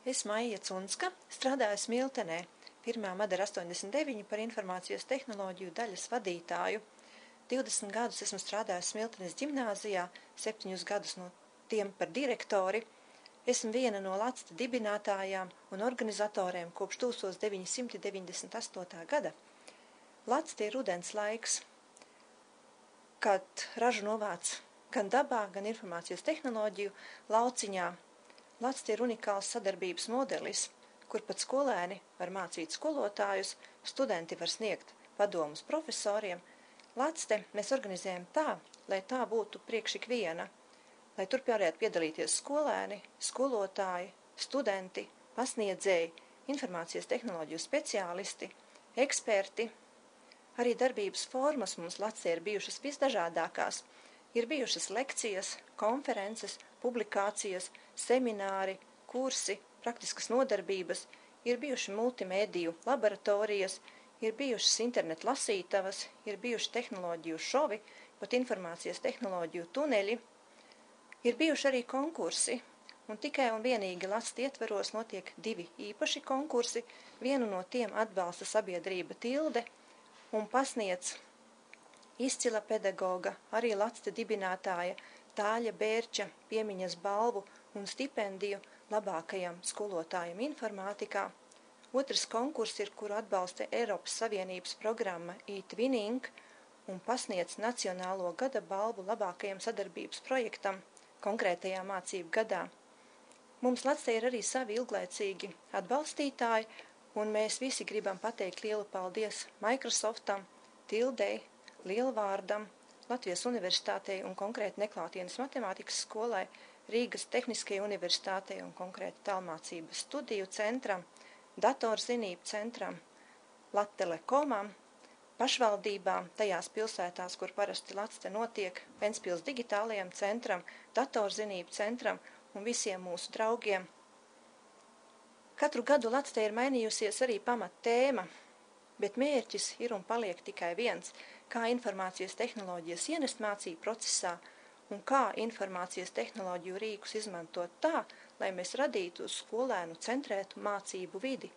Es Maija Cunska, strādāju Smiltenē, pirmā Madara 89 par informācijas tehnoloģiju daļas vadītāju. 20 gadus esmu strādājusi Smiltenes ģimnāzijā, 7 gadus no tiem par direktori. Esmu viena no LACTA dibinātājām un organizatoriem kopš 1998. gada. LACTA ir rudens laiks, kad ražu novāc gan dabā, gan informācijas tehnoloģiju lauciņā. LACTA ir unikāls sadarbības modelis, kur pat skolēni var mācīt skolotājus, studenti var sniegt padomus profesoriem. LACTA mēs organizējam tā, lai tā būtu priekš ikviena, lai tur varētu piedalīties skolēni, skolotāji, studenti, pasniedzēji, informācijas tehnoloģiju speciālisti, eksperti. Arī darbības formas mums LACTA ir bijušas visdažādākās. Ir bijušas lekcijas, konferences, publikācijas, semināri, kursi, praktiskas nodarbības, ir bijuši multimēdiju laboratorijas, ir bijušas internetu lasītavas, ir bijuši tehnoloģiju šovi, pat informācijas tehnoloģiju tuneļi, ir bijuši arī konkursi, un tikai un vienīgi LACTA ietveros notiek 2 īpaši konkursi, vienu no tiem atbalsta sabiedrība Tilde un pasniedz izcila pedagoga, arī LACTA dibinātāja Tāļa Bērča piemiņas balvu un stipendiju labākajam skolotājam informātikā. Otrs konkurss ir, kuru atbalsta Eiropas Savienības programma e-twinning un pasniedz nacionālo gada balvu labākajam sadarbības projektam konkrētajā mācību gadā. Mums LACTA ir arī savi ilglaicīgi atbalstītāji, un mēs visi gribam pateikt lielu paldies Microsoftam, Tildei, Lielvārdam, Latvijas Universitātei un konkrēti neklātienes matemātikas skolai, Rīgas Tehniskajai universitātei un konkrēti tālmācības studiju centram, datorzinību centram, Lattelekomam, pašvaldībām, tajās pilsētās, kur parasti LACTA notiek, Ventspils digitālajam centram, datorzinību centram un visiem mūsu draugiem. Katru gadu LACTA ir mainījusies arī pamattēma, bet mērķis ir un paliek tikai viens – kā informācijas tehnoloģijas ienest mācību procesā un kā informācijas tehnoloģiju rīkus izmantot tā, lai mēs radītu uz skolēnu centrētu mācību vidi.